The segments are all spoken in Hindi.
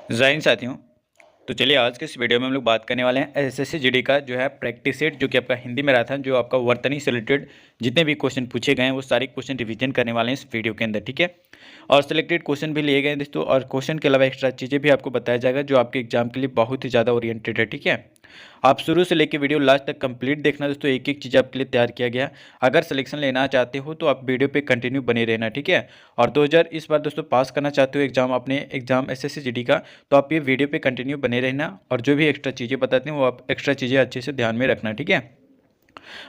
जय हिंद साथियों। तो चलिए आज के इस वीडियो में हम लोग बात करने वाले हैं एसएससी जीडी का जो है प्रैक्टिस सेट, जो कि आपका हिंदी में रहा था, जो आपका वर्तनी से रिलेटेड जितने भी क्वेश्चन पूछे गए हैं वो सारे क्वेश्चन रिवीजन करने वाले हैं इस वीडियो के अंदर, ठीक है। और सिलेक्टेड क्वेश्चन भी लिए गए हैं दोस्तों, और क्वेश्चन के अलावा एक्स्ट्रा चीज़ें भी आपको बताया जाएगा जो आपके एग्जाम के लिए बहुत ही ज़्यादा ओरिएंटेड है, ठीक है। आप शुरू से लेकर वीडियो लास्ट तक कंप्लीट देखना दोस्तों, एक एक चीज़ आपके लिए तैयार किया गया। अगर सिलेक्शन लेना चाहते हो तो आप वीडियो पे कंटिन्यू बने रहना, ठीक है। और 2000 इस बार दोस्तों पास करना चाहते हो एग्जाम, अपने एग्जाम एसएससी जीडी का, तो आप ये वीडियो पे कंटिन्यू बने रहना, और जो भी एक्स्ट्रा चीज़ें बताते हैं वो आप एक्स्ट्रा चीज़ें अच्छे से ध्यान में रखना, ठीक है।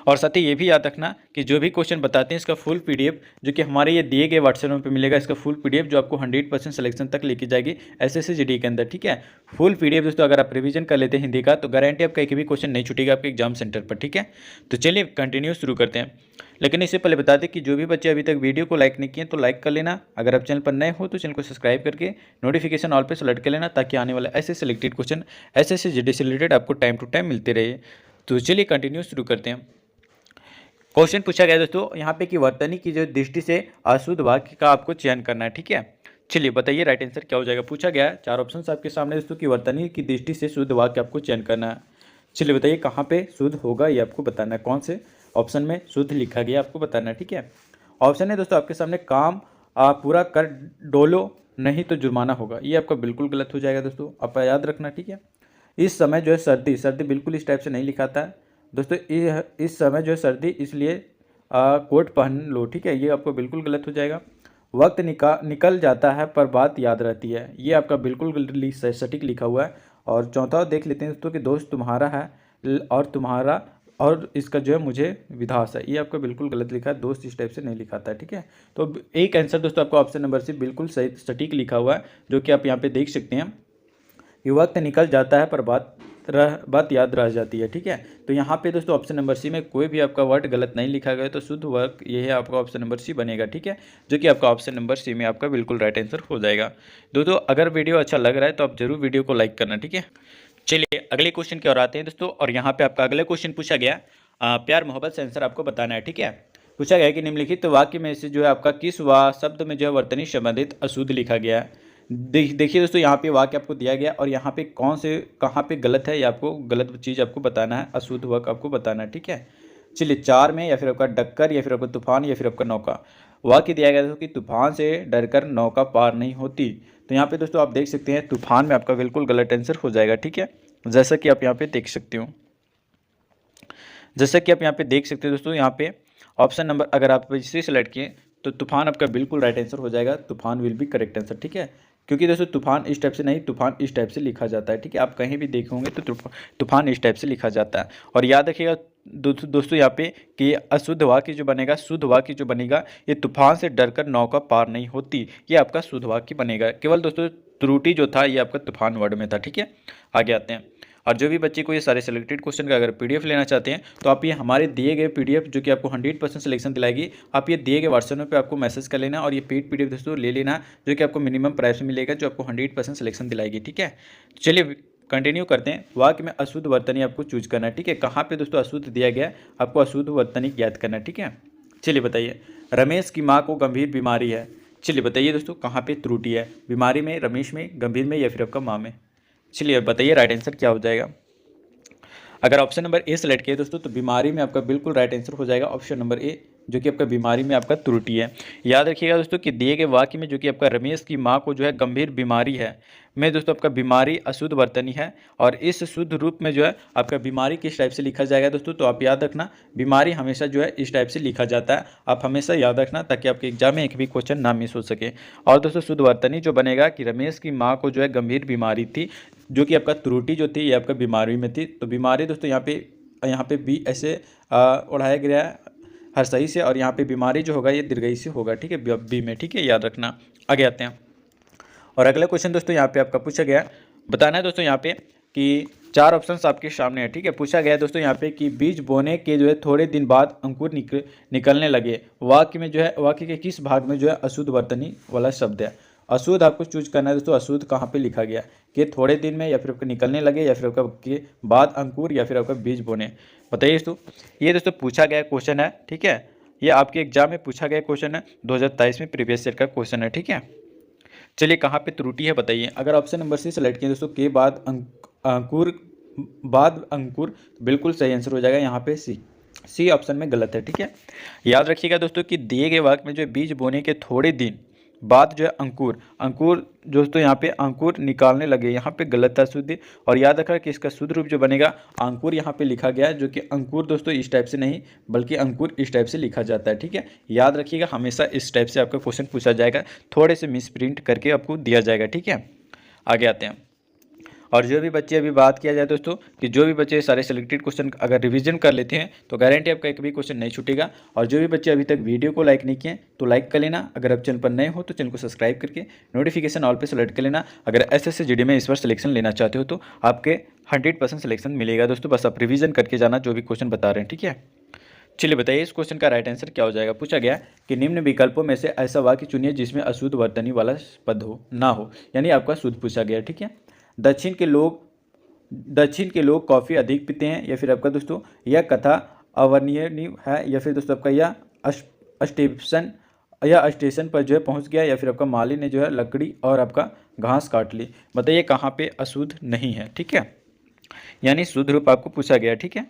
और साथ ही ये भी याद रखना कि जो भी क्वेश्चन बताते हैं इसका फुल पीडीएफ जो कि हमारे ये दिए गए व्हाट्सएप नंबर पे मिलेगा, इसका फुल पीडीएफ जो आपको 100% सिलेक्शन तक लेके जाएगी एसएससी जीडी के अंदर, ठीक है। फुल पीडीएफ दोस्तों अगर आप रिवीजन कर लेते हैं हिंदी का तो गारंटी आपका एक भी क्वेश्चन नहीं छूटेगा आपके एग्जाम सेंटर पर, ठीक है। तो चलिए कंटिन्यू शुरू करते हैं। लेकिन इससे पहले बता दें कि जो भी बच्चे अभी तक वीडियो को लाइक नहीं किए तो लाइक कर लेना। अगर आप चैनल पर नए हो तो चैनल को सब्सक्राइब करके नोटिफिकेशन ऑल पे सेलेक्ट कर लेना, ताकि आने वाला ऐसे सिलेक्टेड क्वेश्चन एसएससी जीडी से रिलेटेड आपको टाइम टू टाइम मिलते रहे। तो चलिए कंटिन्यू शुरू करते हैं। क्वेश्चन पूछा गया दोस्तों यहाँ पे कि वर्तनी की जो दृष्टि से अशुद्ध वाक्य का आपको चयन करना है, ठीक है। चलिए बताइए राइट आंसर क्या हो जाएगा। पूछा गया है, चार ऑप्शन आपके सामने दोस्तों कि वर्तनी की दृष्टि से शुद्ध वाक्य आपको चयन करना है। चलिए बताइए कहाँ पे शुद्ध होगा ये आपको बताना है, कौन से ऑप्शन में शुद्ध लिखा गया आपको बताना है, ठीक है। ऑप्शन है दोस्तों आपके सामने, काम पूरा कर डोलो नहीं तो जुर्माना होगा, ये आपका बिल्कुल गलत हो जाएगा दोस्तों, आप याद रखना, ठीक है। इस समय जो है सर्दी, सर्दी बिल्कुल इस टाइप से नहीं लिखा था दोस्तों। इस समय जो है सर्दी इसलिए कोट पहन लो, ठीक है, ये आपको बिल्कुल गलत हो जाएगा। वक्त निकल जाता है पर बात याद रहती है, ये आपका बिल्कुल सटीक लिखा हुआ है। और चौथा देख लेते हैं दोस्तों कि दोस्त तुम्हारा है और तुम्हारा और इसका जो है मुझे विधास है, ये आपका बिल्कुल गलत लिखा है, दोस्त इस टाइप से नहीं लिखा था, ठीक है। तो एक आंसर दोस्तों आपको ऑप्शन नंबर सी बिल्कुल सही सटीक लिखा हुआ है, जो कि आप यहाँ पे देख सकते हैं कि वक्त निकल जाता है पर बात याद रह जाती है, ठीक है। तो यहाँ पे दोस्तों ऑप्शन नंबर सी में कोई भी आपका वर्ड गलत नहीं लिखा गया, तो शुद्ध वर्ड ये है आपका ऑप्शन नंबर सी बनेगा, ठीक है, जो कि आपका ऑप्शन नंबर सी में आपका बिल्कुल राइट आंसर हो जाएगा। दोस्तों अगर वीडियो अच्छा लग रहा है तो आप जरूर वीडियो को लाइक करना, ठीक है। चलिए अगले क्वेश्चन की ओर आते हैं दोस्तों, और यहाँ पे आपका अगला क्वेश्चन पूछा गया प्यार मोहब्बत से आंसर आपको बताना है, ठीक है। पूछा गया कि निम्नलिखित वाक्य में से जो है आपका किस शब्द में जो है वर्तनी संबंधित अशुद्ध लिखा गया है। देखिए दोस्तों यहाँ पे वाक्य आपको दिया गया, और यहाँ पे कौन से कहाँ पे गलत है, ये आपको गलत चीज़ आपको बताना है, अशुद्ध वाक्य आपको बताना है, ठीक है। चलिए चार में, या फिर आपका डक्कर, या फिर आपका तूफान, या फिर आपका नौका। वाक्य दिया गया दोस्तों कि तूफान से डरकर नौका पार नहीं होती। तो यहाँ पे दोस्तों आप देख सकते हैं तूफान में आपका बिल्कुल गलत आंसर हो जाएगा, ठीक है, जैसा कि आप यहाँ पे देख सकते हो। जैसा कि आप यहाँ पे देख सकते हो दोस्तों, यहाँ पे ऑप्शन नंबर अगर आप इसे सेलेक्ट किए तो तूफान आपका बिल्कुल राइट आंसर हो जाएगा, तूफान विल बी करेक्ट आंसर, ठीक है। क्योंकि दोस्तों तूफान इस टाइप से नहीं, तूफान इस टाइप से लिखा जाता है, ठीक है। आप कहीं भी देखे होंगे तो तूफान इस टाइप से लिखा जाता है। और याद रखिएगा दोस्तों यहाँ पे कि अशुद्ध वाक्य जो बनेगा, शुद्ध वाक्य जो बनेगा, ये तूफान से डरकर नौका पार नहीं होती, ये आपका शुद्ध वाक्य बनेगा। केवल दोस्तों त्रुटि जो था ये आपका तूफान वर्ड में था, ठीक है। आगे आते हैं। और जो भी बच्चे को ये सारे सिलेक्टेड क्वेश्चन का अगर पीडीएफ लेना चाहते हैं तो आप ये हमारे दिए गए पीडीएफ जो कि आपको 100% सिलेक्शन दिलाएगी, आप ये दिए गए व्हाट्सएप पे आपको मैसेज कर लेना, और ये पेड पीडीएफ दोस्तों ले लेना, जो कि आपको मिनिमम प्राइस में मिलेगा, जो आपको 100% सिलेक्शन दिलाएगी, ठीक है। चलिए कंटिन्यू करते हैं। वाक्य में अशुद्ध वर्तनी आपको चूज करना है, ठीक है। कहाँ पे दोस्तों अशुद्ध दिया गया, आपको अशुद्ध वर्तनी याद करना है, ठीक है। चलिए बताइए, रमेश की माँ को गंभीर बीमारी है। चलिए बताइए दोस्तों कहाँ पे त्रुटि है, बीमारी में, रमेश में, गंभीर में, या फिर आपका माँ में। चलिए बताइए राइट आंसर क्या हो जाएगा। अगर ऑप्शन नंबर ए सेलेक्ट किया दोस्तों तो बीमारी में आपका बिल्कुल राइट आंसर हो जाएगा ऑप्शन नंबर ए, जो कि आपका बीमारी में आपका त्रुटि है। याद रखिएगा दोस्तों कि दिए गए वाक्य में जो कि आपका रमेश की माँ को जो है गंभीर बीमारी है में दोस्तों आपका बीमारी अशुद्ध वर्तनी है, और इस शुद्ध रूप में जो है आपका बीमारी किस टाइप से लिखा जाएगा दोस्तों, तो आप याद रखना बीमारी हमेशा जो है इस टाइप से लिखा जाता है, आप हमेशा याद रखना, ताकि आपके एग्जाम में एक भी क्वेश्चन ना मिस हो सके। और दोस्तों शुद्ध वर्तनी जो बनेगा कि रमेश की माँ को जो है गंभीर बीमारी थी, जो कि आपका त्रुटि जो थी ये आपका बीमारी में थी। तो बीमारी दोस्तों यहाँ पे बी ऐसे उड़ाया गया है हर सही से, और यहाँ पे बीमारी जो होगा ये दीर्घई से होगा, ठीक है, बी में, ठीक है, याद रखना। आगे आते हैं। और अगला क्वेश्चन दोस्तों यहाँ पे आपका पूछा गया, बताना है दोस्तों यहाँ पे कि चार ऑप्शंस आपके सामने है, ठीक है। पूछा गया है दोस्तों यहाँ पे कि बीज बोने के जो है थोड़े दिन बाद अंकुर निकलने लगे, वाक्य में जो है वाक्य के किस भाग में जो है अशुद्ध वर्तनी वाला शब्द है। अशुद्ध आपको चूज करना है दोस्तों, अशुद्ध कहाँ पे लिखा गया, कि थोड़े दिन में, या फिर आपको निकलने लगे, या फिर आपका के बाद अंकुर, या फिर आपका बीज बोने। बताइए दोस्तों, ये दोस्तों पूछा गया क्वेश्चन है, ठीक है। ये आपके एग्जाम में पूछा गया क्वेश्चन है, 2023 में प्रीवियस ईयर का क्वेश्चन है, ठीक है। चलिए कहाँ पे त्रुटि है बताइए। अगर ऑप्शन नंबर सी सेलेक्ट किए दोस्तों, के बाद अंकुर, बाद अंकुर, बिल्कुल सही आंसर हो जाएगा यहाँ पे सी ऑप्शन में गलत है। ठीक है, याद रखिएगा दोस्तों कि दिए गए वाक्य में जो बीज बोने के थोड़े दिन बाद जो है अंकुर, अंकुर दोस्तों यहाँ पे अंकुर निकालने लगे, यहाँ पे गलत था शुद्ध। और याद रखना कि इसका शुद्ध रूप जो बनेगा अंकुर यहाँ पे लिखा गया है, जो कि अंकुर दोस्तों इस टाइप से नहीं बल्कि अंकुर इस टाइप से लिखा जाता है। ठीक है, याद रखिएगा हमेशा इस टाइप से आपका क्वेश्चन पूछा जाएगा, थोड़े से मिस प्रिंट करके आपको दिया जाएगा। ठीक है, आगे आते हैं। और जो भी बच्चे अभी बात किया जाए दोस्तों कि जो भी बच्चे सारे सिलेक्टेड क्वेश्चन अगर रिवीजन कर लेते हैं तो गारंटी आपका एक भी क्वेश्चन नहीं छूटेगा। और जो भी बच्चे अभी तक वीडियो को लाइक नहीं किए तो लाइक कर लेना, अगर आप चैनल पर नए हो तो चैनल को सब्सक्राइब करके नोटिफिकेशन ऑल पे सेलेक्ट कर लेना। अगर एसएससी जीडी में इस बार सिलेक्शन लेना चाहते हो तो आपके 100% सिलेक्शन मिलेगा दोस्तों, बस आप रिविजन करके जाना जो भी क्वेश्चन बता रहे हैं। ठीक है, चलिए बताइए इस क्वेश्चन का राइट आंसर क्या हो जाएगा। पूछा गया कि निम्न विकल्पों में से ऐसा वाक्य चुनिए जिसमें अशुद्ध वर्तनी वाला पद हो ना हो, यानी आपका शुद्ध पूछा गया। ठीक है, दक्षिण के लोग कॉफ़ी अधिक पीते हैं, या फिर आपका दोस्तों यह कथा अवर्णनीय है, या फिर दोस्तों आपका यह स्टेशन पर जो है पहुंच गया, या फिर आपका माली ने जो है लकड़ी और आपका घास काट ली। बताइए कहाँ पे अशुद्ध नहीं है। ठीक है, यानी शुद्ध रूप आपको पूछा गया। ठीक है,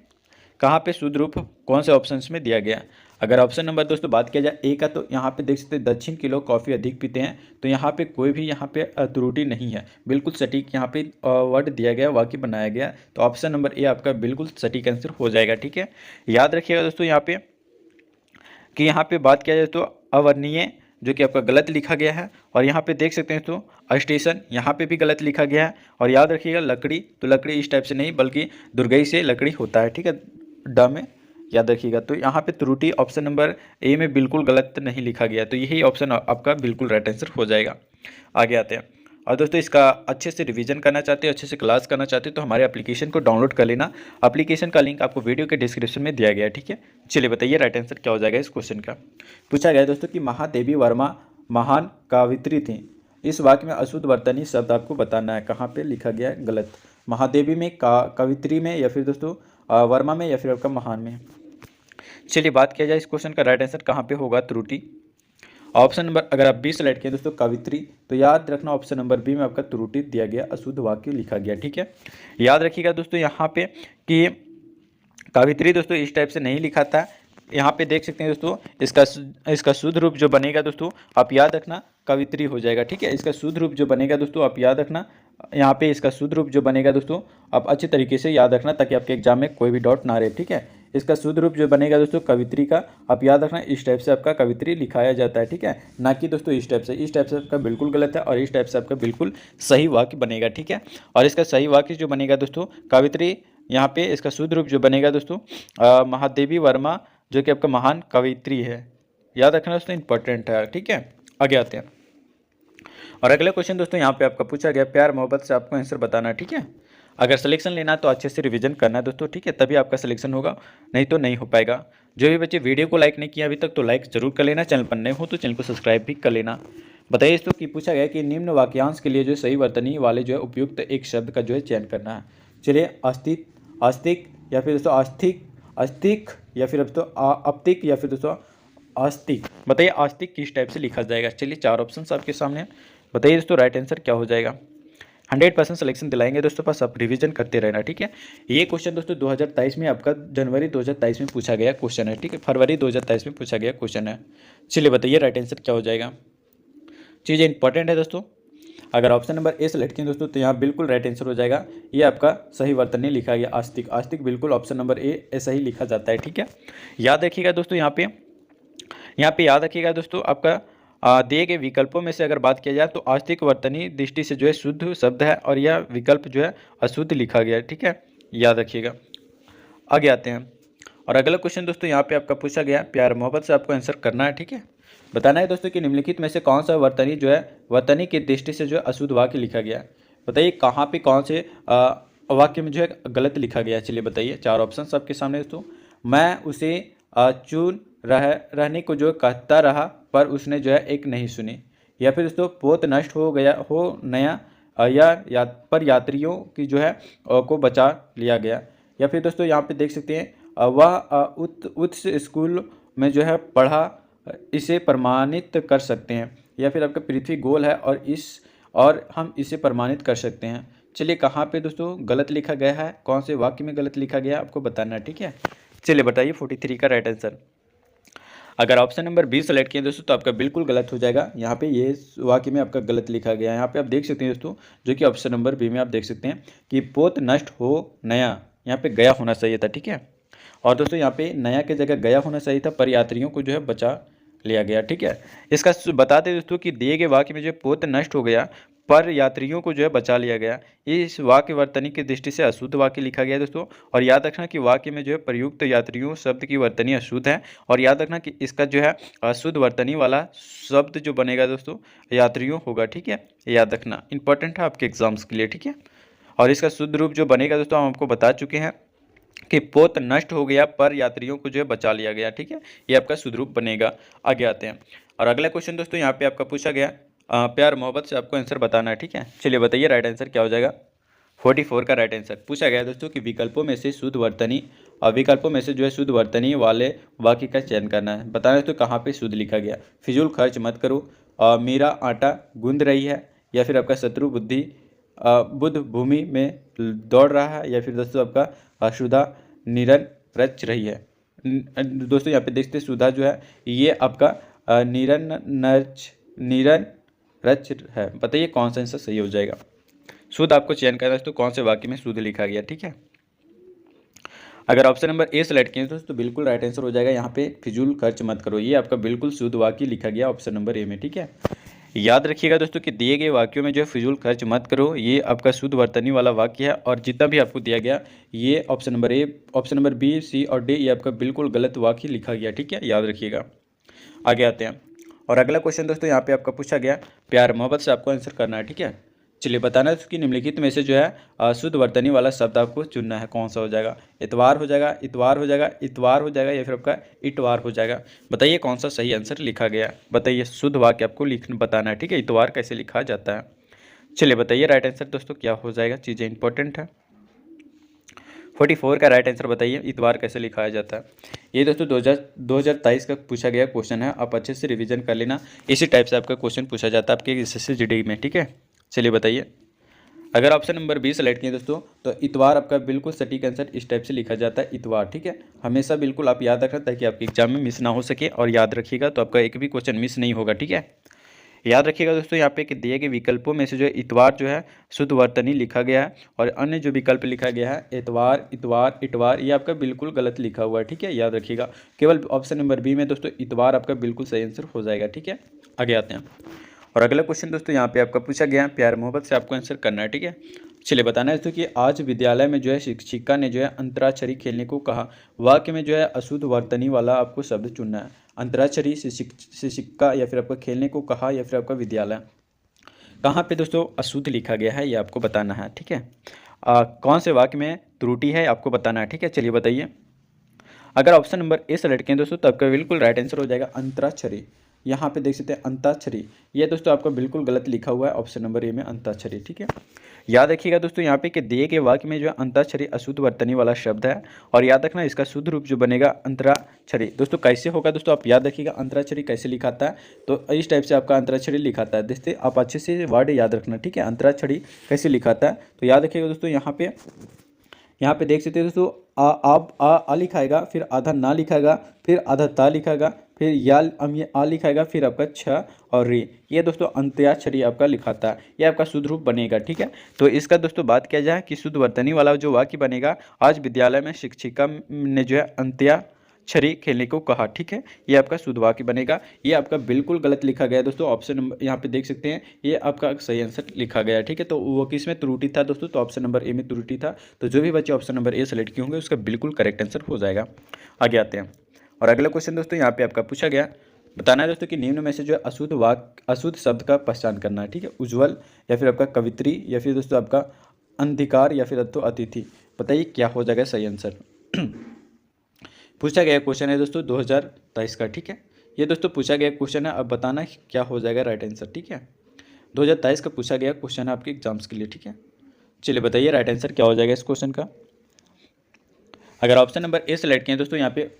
कहाँ पे शुद्ध रूप कौन से ऑप्शन में दिया गया। अगर ऑप्शन नंबर दोस्तों बात किया जाए ए का, तो यहाँ पे देख सकते हैं दक्षिण के लोग कॉफ़ी अधिक पीते हैं, तो यहाँ पे कोई भी यहाँ पे त्रुटि नहीं है, बिल्कुल सटीक यहाँ पे वर्ड दिया गया, वाक्य बनाया गया। तो ऑप्शन नंबर ए आपका बिल्कुल सटीक आंसर हो जाएगा। ठीक है, याद रखिएगा दोस्तों यहाँ पे कि यहाँ पे बात किया जाए तो अवर्णनीय जो कि आपका गलत लिखा गया है, और यहाँ पे देख सकते हैं तो स्टेशन यहाँ पे भी गलत लिखा गया है। और याद रखिएगा लकड़ी, तो लकड़ी इस टाइप से नहीं बल्कि दुर्गई से लकड़ी होता है। ठीक है, ड में याद रखिएगा। तो यहाँ पे त्रुटि ऑप्शन नंबर ए में बिल्कुल गलत नहीं लिखा गया, तो यही ऑप्शन आपका बिल्कुल राइट आंसर हो जाएगा। आगे आते हैं। और दोस्तों इसका अच्छे से रिवीजन करना चाहते हो, अच्छे से क्लास करना चाहते हो तो हमारे एप्लीकेशन को डाउनलोड कर लेना। एप्लीकेशन का लिंक आपको वीडियो के डिस्क्रिप्शन में दिया गया है। ठीक है, चलिए बताइए राइट आंसर क्या हो जाएगा इस क्वेश्चन का। पूछा गया दोस्तों कि महादेवी वर्मा महान कवित्री थी, इस वाक्य में अशुद्ध वर्तनी शब्द आपको बताना है। कहाँ पे लिखा गया है गलत, महादेवी में, कवित्री में, या फिर दोस्तों वर्मा में, या फिर आपका महान में। चलिए बात किया जाए इस क्वेश्चन का राइट आंसर कहाँ पे होगा त्रुटि। ऑप्शन नंबर अगर आप बी सेलेक्ट किए दोस्तों कवित्री, तो याद रखना ऑप्शन नंबर बी में आपका त्रुटि दिया गया, अशुद्ध वाक्य लिखा गया। ठीक है, याद रखिएगा दोस्तों यहाँ पे कि कवित्री दोस्तों इस टाइप से नहीं लिखा था। यहाँ पे देख सकते हैं दोस्तों इसका शुद्ध रूप जो बनेगा दोस्तों आप याद रखना कवित्री हो जाएगा। ठीक है, इसका शुद्ध रूप जो बनेगा दोस्तों आप याद रखना, यहाँ पे इसका शुद्ध रूप जो बनेगा दोस्तों आप अच्छे तरीके से याद रखना ताकि आपके एग्जाम में कोई भी डाउट ना रहे। ठीक है, इसका शुद्ध रूप जो बनेगा दोस्तों कवित्री का, आप याद रखना इस टाइप से आपका कवित्री लिखाया जाता है। ठीक है, ना कि दोस्तों इस टाइप से। इस टाइप से आपका बिल्कुल गलत है, और इस टाइप से आपका बिल्कुल सही वाक्य बनेगा। ठीक है, और इसका सही वाक्य जो बनेगा दोस्तों कवित्री, यहाँ पे इसका शुद्ध रूप जो बनेगा दोस्तों महादेवी वर्मा जो कि आपका महान कवित्री है। याद रखना दोस्तों, इंपॉर्टेंट है। ठीक है, आगे आते हैं। और अगला क्वेश्चन दोस्तों यहाँ पे आपका पूछा गया प्यार मोहब्बत से आपको आंसर बताना है। ठीक है, अगर सिलेक्शन लेना तो अच्छे से रिवीजन करना है दोस्तों। ठीक है, तभी आपका सिलेक्शन होगा, नहीं तो नहीं हो पाएगा। जो भी बच्चे वीडियो को लाइक नहीं किया अभी तक तो लाइक जरूर कर लेना, चैनल पर नए हो तो चैनल को सब्सक्राइब भी कर लेना। बताइए दोस्तों कि पूछा गया कि निम्न वाक्यांश के लिए जो सही वर्तनी वाले जो है उपयुक्त एक शब्द का जो है चयन करना है। चलिए आस्तिक, या फिर दोस्तों अस्तिक, या फिर दोस्तों अपतिक, या फिर दोस्तों आस्तिक। बताइए आस्तिक किस टाइप से लिखा जाएगा। चलिए 4 ऑप्शन आपके सामने हैं, बताइए दोस्तों राइट आंसर क्या हो जाएगा। 100% सिलेक्शन दिलाएंगे दोस्तों, बस आप रिवीजन करते रहना। ठीक है, ये क्वेश्चन दोस्तों 2023 में आपका जनवरी 2023 में पूछा गया क्वेश्चन है। ठीक है, फरवरी 2023 में पूछा गया क्वेश्चन है। चलिए बताइए राइट आंसर क्या हो जाएगा। चीज़ें इंपॉर्टेंट है दोस्तों। अगर ऑप्शन नंबर ए सेलेक्ट किए दोस्तों तो यहाँ बिल्कुल राइट आंसर हो जाएगा, ये आपका सही वर्तनी लिखा गया आस्तिक बिल्कुल ऑप्शन नंबर ए ऐसा ही लिखा जाता है। ठीक है, याद रखिएगा दोस्तों यहाँ पे याद रखिएगा दोस्तों आपका दिए गए विकल्पों में से अगर बात किया जाए तो आस्तिक वर्तनी दृष्टि से जो है शुद्ध शब्द है, और यह विकल्प जो है अशुद्ध लिखा गया है। ठीक है, याद रखिएगा। आगे आते हैं। और अगला क्वेश्चन दोस्तों यहाँ पे आपका पूछा गया प्यार मोहब्बत से आपको आंसर करना है। ठीक है, बताना है दोस्तों कि निम्नलिखित में से कौन सा वर्तनी जो है वर्तनी की दृष्टि से जो है अशुद्ध वाक्य लिखा गया है। बताइए कहाँ पे कौन से वाक्य में जो है गलत लिखा गया है। चलिए बताइए 4 ऑप्शन आपके सामने दोस्तों। मैं उसे चुन रहने को जो कहता रहा पर उसने जो है एक नहीं सुनी, या फिर दोस्तों पोत नष्ट हो गया हो नया, पर यात्रियों की जो है को बचा लिया गया, या फिर दोस्तों यहाँ पे देख सकते हैं वह उच्च स्कूल में जो है पढ़ा, इसे प्रमाणित कर सकते हैं, या फिर आपका पृथ्वी गोल है और हम इसे प्रमाणित कर सकते हैं। चलिए कहाँ पे दोस्तों गलत लिखा गया है, कौन से वाक्य में गलत लिखा गया है आपको बताना है, ठीक है। चलिए बताइए 43 का राइट आंसर। अगर ऑप्शन नंबर 20 सेलेक्ट किए दोस्तों तो आपका बिल्कुल गलत हो जाएगा। यहाँ पे ये वाक्य में आपका गलत लिखा गया है। यहाँ पे आप देख सकते हैं दोस्तों, जो कि ऑप्शन नंबर बी में आप देख सकते हैं कि पोत नष्ट हो नया, यहाँ पे गया होना चाहिए था, ठीक है। और दोस्तों यहाँ पे नया की जगह गया होना चाहिए था, पर यात्रियों को जो है बचा लिया गया, ठीक है। इसका बताते दोस्तों कि दिए गए वाक्य में जो पोत नष्ट हो गया पर यात्रियों को जो है बचा लिया गया, इस वाक्य वर्तनी की दृष्टि से अशुद्ध वाक्य लिखा गया दोस्तों। और याद रखना कि वाक्य में जो है प्रयुक्त यात्रियों शब्द की वर्तनी अशुद्ध है, और याद रखना कि इसका जो है अशुद्ध वर्तनी वाला शब्द जो बनेगा दोस्तों यात्रियों होगा, ठीक है। याद रखना इंपॉर्टेंट है आपके एग्जाम्स के लिए, ठीक है। और इसका शुद्ध रूप जो बनेगा दोस्तों हम आपको बता चुके हैं कि पोत नष्ट हो गया पर यात्रियों को जो है बचा लिया गया, ठीक है। ये आपका शुद्ध रूप बनेगा। आगे आते हैं और अगला क्वेश्चन दोस्तों यहाँ पे आपका पूछा गया प्यार मोहब्बत से आपको आंसर बताना है, ठीक है। चलिए बताइए राइट आंसर क्या हो जाएगा। 44 का राइट आंसर पूछा गया दोस्तों कि विकल्पों में से शुद्ध वर्तनी और विकल्पों में से जो है शुद्ध वर्तनी वाले वाक्य का चयन करना है। बताना है तो कहाँ पे शुद्ध लिखा गया। फिजूल खर्च मत करो, मेरा आटा गूंद रही है, या फिर आपका शत्रु बुद्ध भूमि में दौड़ रहा है, या फिर दोस्तों आपका सुधा निरन रच रही है। दोस्तों यहाँ पे देखते हैं सुधा जो है ये आपका निरन रच है। बताइए कौन सा आंसर सही हो जाएगा। शुद्ध आपको चयन करना है तो कौन से वाक्य में शुद्ध लिखा गया, ठीक है। अगर ऑप्शन नंबर ए सेलेक्ट किए तो बिल्कुल राइट आंसर हो जाएगा। यहाँ पे फिजूल खर्च मत करो, ये आपका बिल्कुल शुद्ध वाक्य लिखा गया ऑप्शन नंबर ए में, ठीक है। याद रखिएगा दोस्तों कि दिए गए वाक्यों में जो है फिजूल खर्च मत करो ये आपका शुद्ध वर्तनी वाला वाक्य है, और जितना भी आपको दिया गया ये option number A, option number B, C और डी ये आपका बिल्कुल गलत वाक्य लिखा गया, ठीक है। याद रखिएगा। आगे आते हैं और अगला क्वेश्चन दोस्तों यहाँ पे आपका पूछा गया प्यार मोहब्बत से आपको आंसर करना है, ठीक है। चलिए बताना है कि निम्नलिखित में से जो है शुद्ध वर्तनी वाला शब्द आपको चुनना है, कौन सा हो जाएगा। इतवार हो जाएगा, इतवार हो जाएगा, इतवार हो जाएगा, या फिर आपका इतवार हो जाएगा। बताइए कौन सा सही आंसर लिखा गया। बताइए शुद्ध वाक्य आपको लिखना बताना है, ठीक है। इतवार कैसे लिखा जाता है। चलिए बताइए राइट आंसर दोस्तों क्या हो जाएगा, चीज़ें इंपॉर्टेंट है। 44 का राइट आंसर बताइए इतवार कैसे लिखाया जाता है। ये दोस्तों 2023 का पूछा गया क्वेश्चन है, आप अच्छे से रिवीजन कर लेना। इसी टाइप से आपका क्वेश्चन पूछा जाता है आपके एसएससी जीडी में, ठीक है। चलिए बताइए। अगर ऑप्शन नंबर 20 सेलेक्ट किए दोस्तों तो इतवार आपका बिल्कुल सटीक आंसर इस टाइप से लिखा जाता है, इतवार, ठीक है। हमेशा बिल्कुल आप याद रखना ताकि आपके एग्जाम में मिस ना हो सके, और याद रखिएगा तो आपका एक भी क्वेश्चन मिस नहीं होगा, ठीक है। याद रखिएगा दोस्तों यहाँ पे कि दिए गए विकल्पों में से जो इतवार जो है शुद्ध वर्तनी लिखा गया है, और अन्य जो विकल्प लिखा गया है इतवार, इतवार, इतवार ये आपका बिल्कुल गलत लिखा हुआ है, ठीक है। याद रखिएगा केवल ऑप्शन नंबर बी में दोस्तों इतवार आपका बिल्कुल सही आंसर हो जाएगा, ठीक है। आगे आते हैं और अगला क्वेश्चन दोस्तों यहाँ पे आपका पूछा गया प्यार मोहब्बत से आपको आंसर करना है, ठीक है। चलिए बताना है दोस्तों कि आज विद्यालय में जो है शिक्षिका ने जो है अंतराक्षरी खेलने को कहा। वाक्य में जो है अशुद्ध वर्तनी वाला आपको शब्द चुनना है। अंतराक्षरी शिक्षिका, या फिर आपको खेलने को कहा, या फिर आपका विद्यालय। कहाँ पे दोस्तों अशुद्ध लिखा गया है ये आपको बताना है, ठीक है। कौन से वाक्य में त्रुटि है आपको बताना है, ठीक है। चलिए बताइए। अगर ऑप्शन नंबर ए सेलेक्ट किए दोस्तों तो आपका बिल्कुल राइट आंसर हो जाएगा अंतराक्षरी। यहाँ पे देख सकते हैं अंताक्षरी, ये दोस्तों आपका बिल्कुल गलत लिखा हुआ है ऑप्शन नंबर ए में अंताक्षरी, ठीक है। याद रखिएगा दोस्तों यहाँ पे कि दिए गए वाक्य में जो है अंताक्षरी अशुद्ध वर्तनी वाला शब्द है, और याद रखना इसका शुद्ध रूप जो बनेगा अंतराक्षरी। दोस्तों कैसे होगा दोस्तों आप याद रखिएगा अंतराक्षरी कैसे लिखाता है, तो इस टाइप से आपका अंतराक्षरी लिखाता है। देखते आप अच्छे से वर्ड याद रखना, ठीक है। अंतराक्षरी कैसे लिखाता है तो याद रखिएगा दोस्तों यहाँ पे देख सकते हैं दोस्तों आ लिखाएगा, फिर आधा ना लिखाएगा, फिर आधा ता लिखाएगा, फिर ये आ लिखाएगा, फिर आपका छ और रे, ये दोस्तों अंत्याक्षरी आपका लिखाता है। ये आपका शुद्ध रूप बनेगा, ठीक है। तो इसका दोस्तों बात किया जाए कि शुद्ध वर्तनी वाला जो वाक्य बनेगा आज विद्यालय में शिक्षिका ने जो है अंत्याक्षरी खेलने को कहा, ठीक है। ये आपका शुद्ध वाक्य बनेगा। ये आपका बिल्कुल गलत लिखा गया है दोस्तों। ऑप्शन नंबर यहाँ पे देख सकते हैं ये आपका सही आंसर लिखा गया है, ठीक है। तो वो किस में त्रुटि था दोस्तों, तो ऑप्शन नंबर ए में त्रुटि था। तो जो भी बच्चे ऑप्शन नंबर ए सेलेक्ट किए होंगे उसका बिल्कुल करेक्ट आंसर हो जाएगा। आगे आते हैं और अगला क्वेश्चन दोस्तों यहाँ पे आपका पूछा गया बताना है दोस्तों कि निम्न में से जो है अशुद्ध शब्द का पहचान करना है, ठीक है। उज्ज्वल, या फिर आपका कवित्री, या फिर दोस्तों आपका अंधिकार, या फिर दोस्तों अतिथि। बताइए क्या हो जाएगा सही आंसर। पूछा गया क्वेश्चन है दोस्तों 2023 का, ठीक है। ये दोस्तों पूछा गया क्वेश्चन है, अब बताना क्या हो जाएगा राइट आंसर, ठीक है। 2023 का पूछा गया क्वेश्चन है आपके एग्जाम्स के लिए, ठीक है। चलिए बताइए राइट आंसर क्या हो जाएगा इस क्वेश्चन का। अगर ऑप्शन नंबर ए सेलेक्ट किए दोस्तों यहाँ पे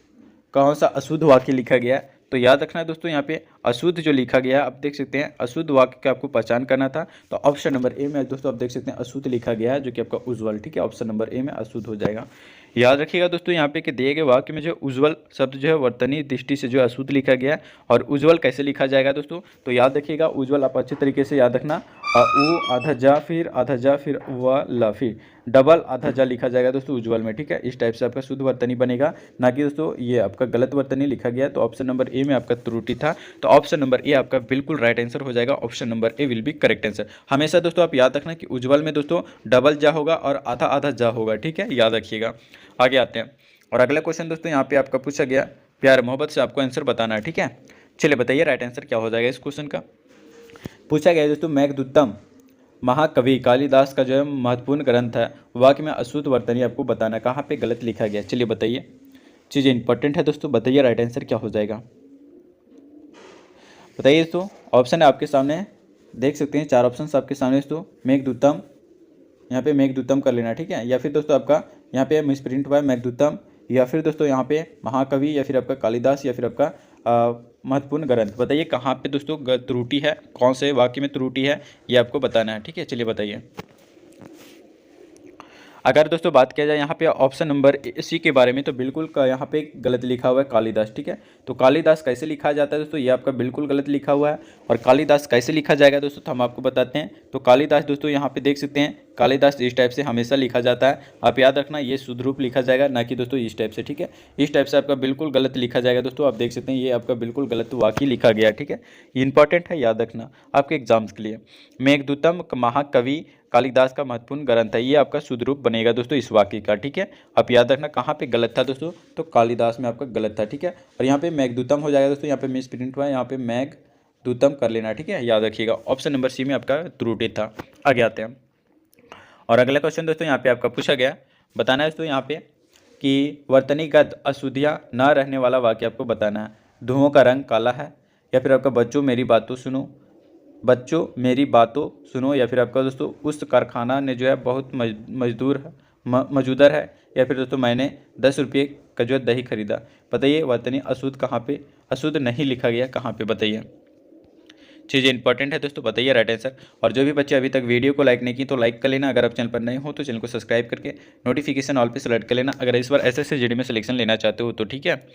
कौन सा अशुद्ध वाक्य लिखा गया है तो याद रखना है दोस्तों, यहाँ पे अशुद्ध जो लिखा गया है आप देख सकते हैं, अशुद्ध वाक्य का आपको पहचान करना था। तो ऑप्शन नंबर ए में दोस्तों आप देख सकते हैं अशुद्ध लिखा गया है, जो कि आपका उज्ज्वल, ठीक है, ऑप्शन नंबर ए में अशुद्ध हो जाएगा। याद रखिएगा दोस्तों यहाँ पे कि दिए गए वाक्य में जो उज्ज्वल शब्द जो है वर्तनी दृष्टि से जो है अशुद्ध लिखा गया है। और उज्ज्वल कैसे लिखा जाएगा दोस्तों, तो याद रखिएगा उज्ज्वल आप अच्छे तरीके से याद रखना, उ आधा जा फिर व ल फिर डबल आधा जा लिखा जाएगा दोस्तों उज्ज्वल में, ठीक है। इस टाइप से आपका शुद्ध वर्तनी बनेगा, ना कि दोस्तों ये आपका गलत वर्तनी लिखा गया। तो ऑप्शन नंबर ए में आपका त्रुटि था, तो ऑप्शन नंबर ए आपका बिल्कुल राइट आंसर हो जाएगा। Option number A will be correct answer. हमेशा दोस्तों आप याद रखना कि उज्ज्वल में दोस्तों डबल जा होगा और आधा आधा जा होगा, ठीक है, याद रखिएगा। आगे आते हैं और अगला क्वेश्चन दोस्तों यहाँ पे आपका पूछा गया, प्यार मोहब्बत से आपको आंसर बताना है, ठीक है। चलिए बताइए राइट आंसर क्या हो जाएगा इस क्वेश्चन का। पूछा गया है दोस्तों, मेघदूतम महाकवि कालिदास का जो है महत्वपूर्ण ग्रंथ है, वाक्य में अशुद्ध वर्तनी आपको बताना, कहाँ पे गलत लिखा गया। चलिए बताइए, चीज़ें इंपॉर्टेंट है दोस्तों, बताइए राइट आंसर क्या हो जाएगा। बताइए दोस्तों, ऑप्शन है आपके सामने, देख सकते हैं 4 ऑप्शन आपके सामने दोस्तों। मेघदूतम, यहाँ पे मेघदूतम कर लेना, ठीक है, या फिर दोस्तों आपका यहाँ पे मिसप्रिंट हुआ है मेघदूतम, या फिर दोस्तों यहाँ पे महाकवि, या फिर आपका कालिदास, या फिर आपका महत्वपूर्ण ग्रंथ। बताइए कहाँ पे दोस्तों त्रुटि है, कौन से वाक्य में त्रुटि है, ये आपको बताना है, ठीक है। चलिए बताइए। अगर दोस्तों बात किया जाए यहाँ पे ऑप्शन नंबर सी के बारे में, तो बिल्कुल यहाँ पे गलत लिखा हुआ है कालिदास, ठीक है। तो कालिदास कैसे लिखा जाता है दोस्तों, ये आपका बिल्कुल गलत लिखा हुआ है। और कालिदास कैसे लिखा जाएगा दोस्तों, तो हम आपको बताते हैं। तो कालिदास दोस्तों यहाँ पे देख सकते हैं, कालिदास इस टाइप से हमेशा लिखा जाता है, आप याद रखना, ये शुद्ध रूप लिखा जाएगा, ना कि दोस्तों इस टाइप से, ठीक है। इस टाइप से आपका बिल्कुल गलत लिखा जाएगा दोस्तों, आप देख सकते हैं ये आपका बिल्कुल गलत वाक्य लिखा गया, ठीक है। ये इंपॉर्टेंट है, याद रखना आपके एग्जाम्स के लिए। मेघदूतम महाकवि कालिदास का महत्वपूर्ण ग्रंथ है, ये आपका शुद्ध रूप बनेगा दोस्तों इस वाक्य का, ठीक है। आप याद रखना कहाँ पे गलत था दोस्तों, तो कालिदास में आपका गलत था, ठीक है। और यहाँ पे मेघदूतम हो जाएगा दोस्तों, यहाँ पे मिस प्रिंट हुआ है, यहाँ पे मेघदूतम कर लेना, ठीक है, याद रखिएगा। ऑप्शन नंबर सी में आपका त्रुटि था। आगे आते हैं और अगला क्वेश्चन दोस्तों यहाँ पे आपका पूछा गया, बताना है दोस्तों यहाँ पे कि वर्तनीगत अशुद्धियाँ न रहने वाला वाक्य आपको बताना है। धुओं का रंग काला है, या फिर आपका बच्चों मेरी बातों सुनो, बच्चों मेरी बातों सुनो, या फिर आपका दोस्तों उस कारखाना ने जो है बहुत मजूदर है, या फिर दोस्तों मैंने 10 रुपये का जो है दही खरीदा। बताइए वर्तनी अशुद्ध कहाँ पे, अशुद्ध नहीं लिखा गया कहाँ पे, बताइए। चीज़ें इंपॉर्टेंट है दोस्तों, बताइए राइट आंसर। और जो भी बच्चे अभी तक वीडियो को लाइक नहीं की तो लाइक कर लेना, अगर आप चैनल पर नए हो तो चैनल को सब्सक्राइब करके नोटिफिकेशन ऑल पे सेलेक्ट कर लेना, अगर इस बार एसएससी जीडी में सिलेक्शन लेना चाहते हो तो, ठीक है।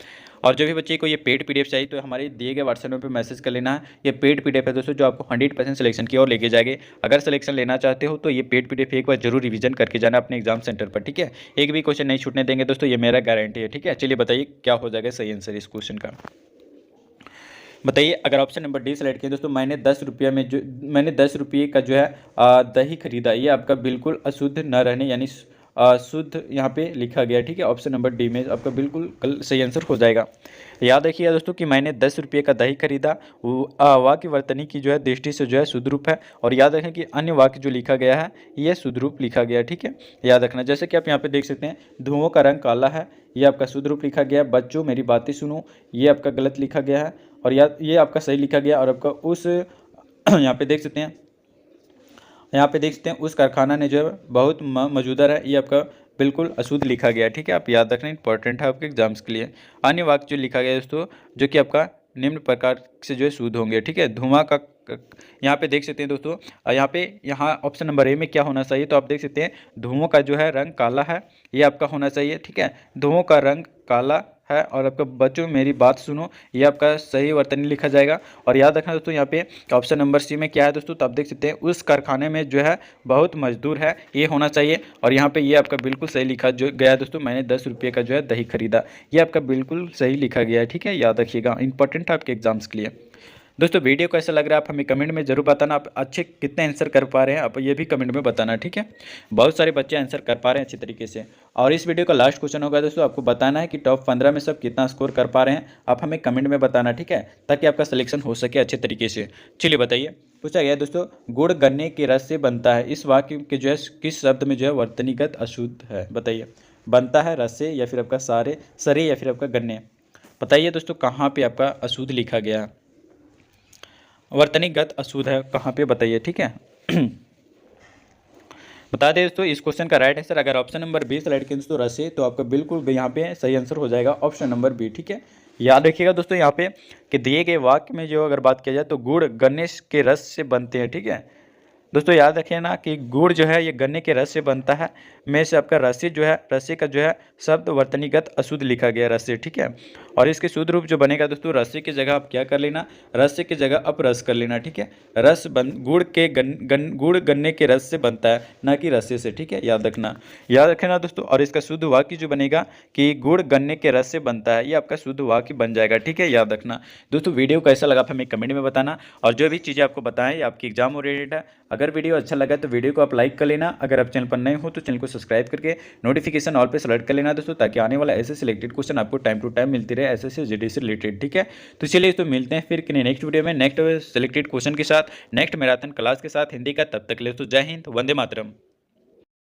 और जो भी बच्चे को ये पेड पीडीएफ चाहिए तो हमारे दिए गए व्हाट्सएप नंबर पर मैसेज कर लेना है। ये पेड पीडीएफ है दोस्तों, जो आपको 100% सिलेक्शन की ओर लेके जाएंगे। अगर सिलेक्शन लेना चाहते हो तो ये पेड पीडीएफ एक बार जरूर रिवीजन करके जाना अपने एग्जाम सेंटर पर, ठीक है। एक भी क्वेश्चन नहीं छूटने देंगे दोस्तों, ये मेरा गारंटी है, ठीक है। चलिए बताइए क्या हो जाएगा सही आंसर इस क्वेश्चन का। बताइए, अगर ऑप्शन नंबर डी सेलेक्ट किया दोस्तों, मैंने 10 रुपये का जो है दही खरीदा, ये आपका बिल्कुल अशुद्ध न रहने यानी शुद्ध यहाँ पे लिखा गया, ठीक है। ऑप्शन नंबर डी में आपका बिल्कुल सही आंसर हो जाएगा। याद रखिएगा दोस्तों कि मैंने 10 रुपये का दही खरीदा, वाक्य वर्तनी की जो है दृष्टि से जो है शुद्ध रूप है। और याद रखें कि अन्य वाक्य जो लिखा गया है ये शुद्ध रूप लिखा गया, ठीक है, याद रखना। जैसे कि आप यहाँ पे देख सकते हैं, धुओं का रंग काला है, ये आपका शुद्ध रूप लिखा गया। बच्चों मेरी बातें सुनो, ये आपका गलत लिखा गया है, और याद ये आपका सही लिखा गया। और आपका उस यहाँ पे देख सकते हैं, उस कारखाना ने जो है बहुत मौजूदा है, ये आपका बिल्कुल अशुद्ध लिखा गया, ठीक है। आप याद रखना, इंपॉर्टेंट है आपके एग्जाम्स के लिए। अन्य वाक्य जो लिखा गया है दोस्तों, जो कि आपका निम्न प्रकार से जो है शुद्ध होंगे, ठीक है। धुआं का यहाँ पे देख सकते हैं दोस्तों, यहाँ ऑप्शन नंबर ए में क्या होना चाहिए, तो आप देख सकते हैं धुओं का जो है रंग काला है, ये आपका होना चाहिए, ठीक है। धुओं का रंग काला है, और आपका बच्चों मेरी बात सुनो, ये आपका सही वर्तनी लिखा जाएगा। और याद रखना दोस्तों यहाँ पे ऑप्शन नंबर सी में क्या है दोस्तों, तो आप देख सकते हैं उस कारखाने में जो है बहुत मजदूर है, ये होना चाहिए। और यहाँ पे ये आपका बिल्कुल सही लिखा जो गया दोस्तों, मैंने 10 रुपये का जो है दही खरीदा, ये आपका बिल्कुल सही लिखा गया है, ठीक है, याद रखिएगा, इंपॉर्टेंट है आपके एग्जाम्स के लिए। दोस्तों वीडियो कैसा लग रहा है आप हमें कमेंट में जरूर बताना, आप अच्छे कितने आंसर कर पा रहे हैं आप ये भी कमेंट में बताना, ठीक है। बहुत सारे बच्चे आंसर कर पा रहे हैं अच्छे तरीके से। और इस वीडियो का लास्ट क्वेश्चन होगा दोस्तों, आपको बताना है कि टॉप 15 में सब कितना स्कोर कर पा रहे हैं, आप हमें कमेंट में बताना, ठीक है, ताकि आपका सिलेक्शन हो सके अच्छे तरीके से। चलिए बताइए, पूछा गया दोस्तों, गुड़ गन्ने के रस से बनता है, इस वाक्य के जो है किस शब्द में जो है वर्तनीगत अशुद्ध है, बताइए। बनता है रस से, या फिर आपका सरे, या फिर आपका गन्ने, बताइए दोस्तों कहाँ पे आपका अशुद्ध लिखा गया है, वर्तनीगत अशुद्ध है कहाँ पे, बताइए, ठीक है। बता दें दोस्तों इस क्वेश्चन का राइट आंसर, अगर ऑप्शन नंबर बी सेलेक्ट किया दोस्तों रसे, तो आपका बिल्कुल यहाँ पे सही आंसर हो जाएगा ऑप्शन नंबर बी, ठीक है। याद रखिएगा दोस्तों यहाँ पे कि दिए गए वाक्य में जो अगर बात किया जाए तो गुड़ गन्ने के रस से बनते हैं। ठीक है दोस्तों, याद रखिए ना कि गुड़ जो है ये गन्ने के रस से बनता है। में से आपका रस्सी जो है, रस्सी का जो है शब्द वर्तनीगत अशुद्ध लिखा गया है रस्सी। ठीक है, और इसके शुद्ध रूप जो बनेगा दोस्तों, रस्सी की जगह आप क्या कर लेना, रस्सी की जगह आप रस कर लेना। ठीक है, रस बन गुड़ के गुड़ गन्ने के रस से बनता है, ना कि रस्सी से। ठीक है, याद रखना दोस्तों। और इसका शुद्ध वाक्य जो बनेगा कि गुड़ गन्ने के रस से बनता है, ये आपका शुद्ध वाक्य बन जाएगा। ठीक है, याद रखना दोस्तों। वीडियो कैसा लगा हमें कमेंट में बताना, और जो भी चीज़ें आपको बताएं आपकी एग्जाम ओरिएंटेड है। अगर वीडियो अच्छा लगा तो वीडियो को आप लाइक कर लेना। अगर आप चैनल पर नए हो तो चैनल को सब्सक्राइब करके नोटिफिकेशन ऑल पे सेलेक्ट कर लेना दोस्तों, ताकि आने वाला ऐसे सिलेक्टेड क्वेश्चन आपको टाइम टू टाइम मिलती रहे एसएससी जीडी से रिलेटेड। ठीक है, तो चलिए तो मिलते हैं फिर नेक्स्ट वीडियो में नेक्स्ट सिलेक्टेड क्वेश्चन के साथ, नेक्स्ट मैराथन क्लास के साथ हिंदी का। तब तक ले तो जय हिंद, वंदे मातरम।